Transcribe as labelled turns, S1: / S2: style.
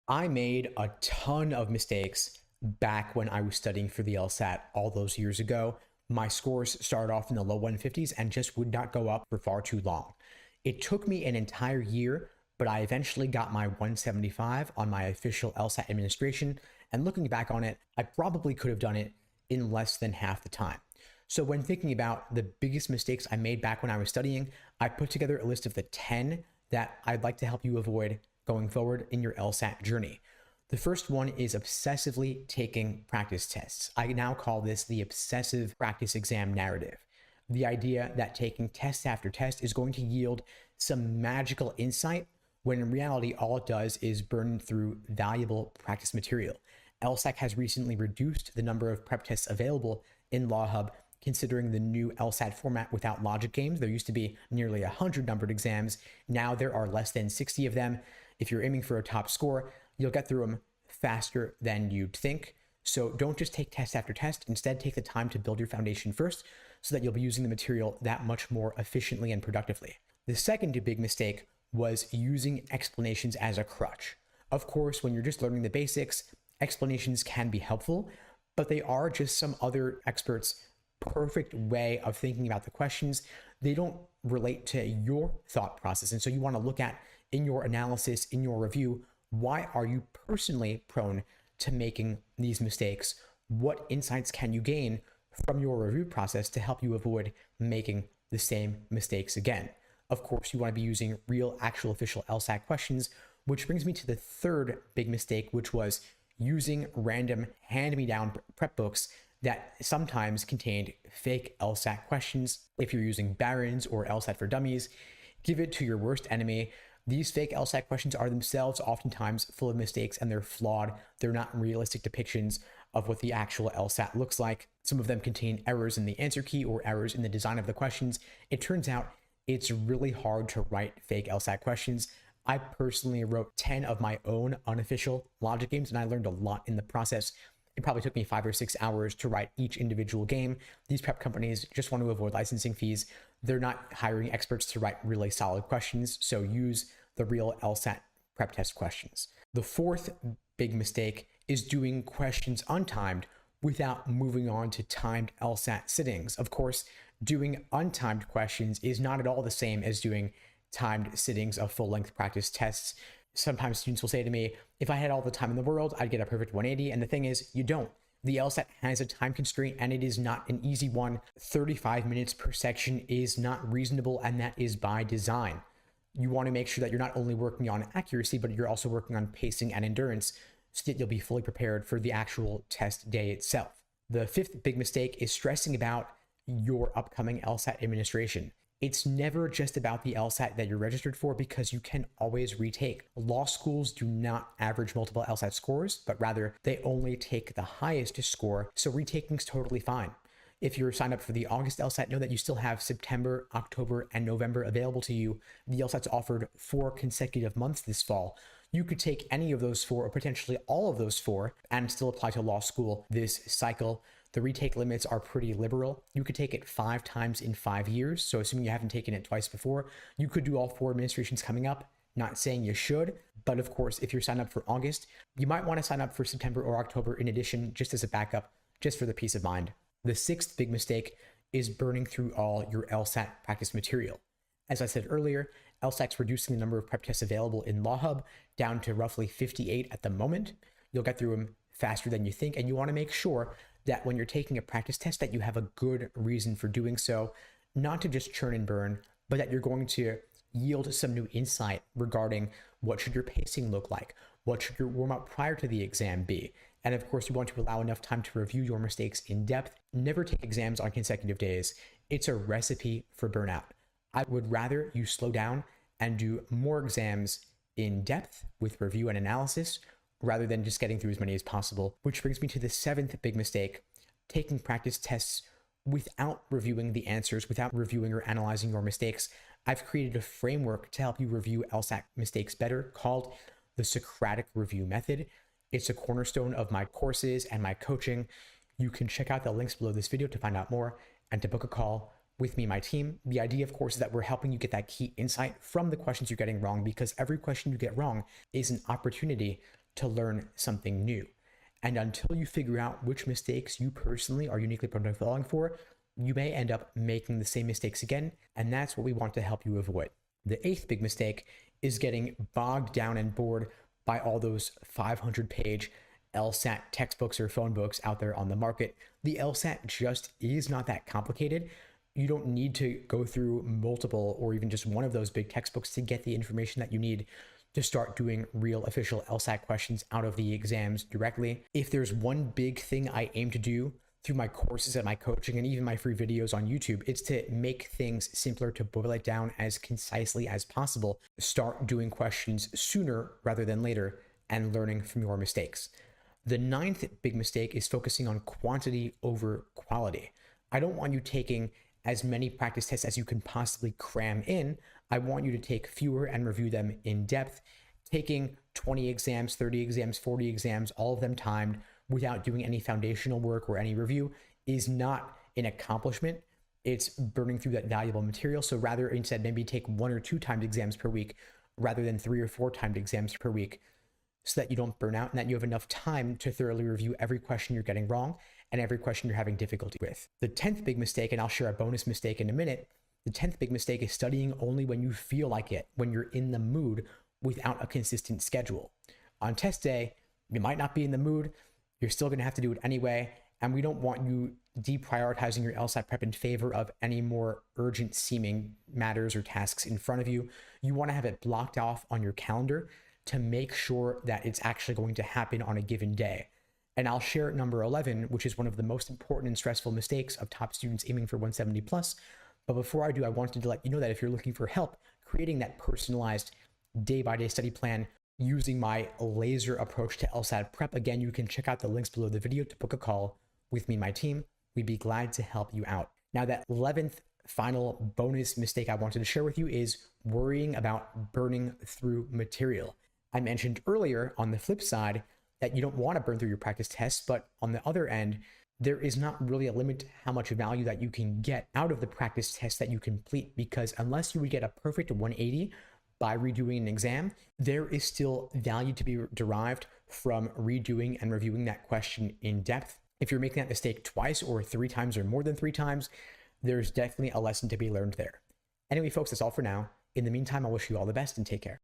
S1: I made a ton of mistakes back when I was studying for the LSAT all those years ago. My scores started off in the low 150s and just would not go up for far too long. It took me an entire year, but I eventually got my 175 on my official LSAT administration. And looking back on it, I probably could have done it in less than half the time. So when thinking about the biggest mistakes I made back when I was studying, I put together a list of the 10 that I'd like to help you avoid going forward in your LSAT journey. The first one is obsessively taking practice tests. I now call this the obsessive practice exam narrative. The idea that taking test after test is going to yield some magical insight when in reality, all it does is burn through valuable practice material. LSAC has recently reduced the number of prep tests available in LawHub, considering the new LSAT format without logic games. There used to be nearly 100 numbered exams. Now there are less than 60 of them. If you're aiming for a top score, you'll get through them faster than you'd think. So don't just take test after test. Instead, take the time to build your foundation first so that you'll be using the material that much more efficiently and productively. The second big mistake was using explanations as a crutch. Of course, when you're just learning the basics, explanations can be helpful, but they are just some other experts' perfect way of thinking about the questions. They don't relate to your thought process. And so you want to look at in your analysis, in your review, why are you personally prone to making these mistakes? What insights can you gain from your review process to help you avoid making the same mistakes again? Of course, you want to be using real, actual, official LSAT questions, which brings me to the third big mistake, which was using random hand-me-down prep books that sometimes contained fake LSAT questions. If you're using Barron's or LSAT for Dummies, give it to your worst enemy. These fake LSAT questions are themselves oftentimes full of mistakes and they're flawed. They're not realistic depictions of what the actual LSAT looks like. Some of them contain errors in the answer key or errors in the design of the questions. It turns out it's really hard to write fake LSAT questions. I personally wrote 10 of my own unofficial logic games and I learned a lot in the process. It probably took me 5 or 6 hours to write each individual game. These prep companies just want to avoid licensing fees. They're not hiring experts to write really solid questions, so use the real LSAT prep test questions. The fourth big mistake is doing questions untimed without moving on to timed LSAT sittings. Of course, doing untimed questions is not at all the same as doing timed sittings of full-length practice tests. Sometimes students will say to me, if I had all the time in the world, I'd get a perfect 180. And the thing is, you don't. The LSAT has a time constraint and it is not an easy one. 35 minutes per section is not reasonable, and that is by design. You want to make sure that you're not only working on accuracy, but you're also working on pacing and endurance so that you'll be fully prepared for the actual test day itself. The fifth big mistake is stressing about your upcoming LSAT administration. It's never just about the LSAT that you're registered for, because you can always retake. Law schools do not average multiple LSAT scores, but rather they only take the highest score, so retaking's totally fine. If you're signed up for the August LSAT, know that you still have September, October, and November available to you. The LSAT's offered 4 consecutive months this fall. You could take any of those 4 or potentially all of those 4 and still apply to law school this cycle. The retake limits are pretty liberal. You could take it 5 times in 5 years. So assuming you haven't taken it twice before, you could do all 4 administrations coming up. Not saying you should, but of course, if you're signed up for August, you might want to sign up for September or October in addition, just as a backup, just for the peace of mind. The sixth big mistake is burning through all your LSAT practice material. As I said earlier, LSAT's reducing the number of prep tests available in LawHub down to roughly 58 at the moment. You'll get through them faster than you think, and you want to make sure that when you're taking a practice test that you have a good reason for doing so, not to just churn and burn, but that you're going to yield some new insight regarding what should your pacing look like, what should your warm-up prior to the exam be, and of course you want to allow enough time to review your mistakes in depth. Never take exams on consecutive days. It's a recipe for burnout. I would rather you slow down and do more exams in depth with review and analysis rather than just getting through as many as possible. Which brings me to the seventh big mistake, taking practice tests without reviewing the answers, without reviewing or analyzing your mistakes. I've created a framework to help you review LSAT mistakes better called the Socratic Review Method. It's a cornerstone of my courses and my coaching. You can check out the links below this video to find out more and to book a call with me and my team. The idea, of course, is that we're helping you get that key insight from the questions you're getting wrong, because every question you get wrong is an opportunity to learn something new. And until you figure out which mistakes you personally are uniquely prone to falling for, you may end up making the same mistakes again, and that's what we want to help you avoid. The eighth big mistake is getting bogged down and bored by all those 500-page LSAT textbooks or phone books out there on the market. The LSAT just is not that complicated. You don't need to go through multiple or even just one of those big textbooks to get the information that you need to start doing real official LSAT questions out of the exams directly. If there's one big thing I aim to do through my courses and my coaching and even my free videos on YouTube, it's to make things simpler, to boil it down as concisely as possible. Start doing questions sooner rather than later and learning from your mistakes. The ninth big mistake is focusing on quantity over quality. I don't want you taking as many practice tests as you can possibly cram in. I want you to take fewer and review them in depth. Taking 20 exams, 30 exams, 40 exams, all of them timed without doing any foundational work or any review is not an accomplishment. It's burning through that valuable material. So rather, instead, maybe take 1 or 2 timed exams per week rather than 3 or 4 timed exams per week, so that you don't burn out and that you have enough time to thoroughly review every question you're getting wrong and every question you're having difficulty with. The 10th big mistake, and I'll share a bonus mistake in a minute, the 10th big mistake is studying only when you feel like it, when you're in the mood, without a consistent schedule. On test day, you might not be in the mood, you're still gonna have to do it anyway, and we don't want you deprioritizing your LSAT prep in favor of any more urgent seeming matters or tasks in front of you. You wanna have it blocked off on your calendar to make sure that it's actually going to happen on a given day. And I'll share number 11, which is one of the most important and stressful mistakes of top students aiming for 170 plus. But before I do, I wanted to let you know that if you're looking for help creating that personalized day-by-day study plan using my laser approach to LSAT prep, again, you can check out the links below the video to book a call with me and my team. We'd be glad to help you out. Now, that 11th final bonus mistake I wanted to share with you is worrying about burning through material. I mentioned earlier on the flip side that you don't want to burn through your practice tests, but on the other end, there is not really a limit to how much value that you can get out of the practice test that you complete, because unless you would get a perfect 180 by redoing an exam, there is still value to be derived from redoing and reviewing that question in depth. If you're making that mistake twice or 3 times or more than 3 times, there's definitely a lesson to be learned there. Anyway, folks, that's all for now. In the meantime, I wish you all the best and take care.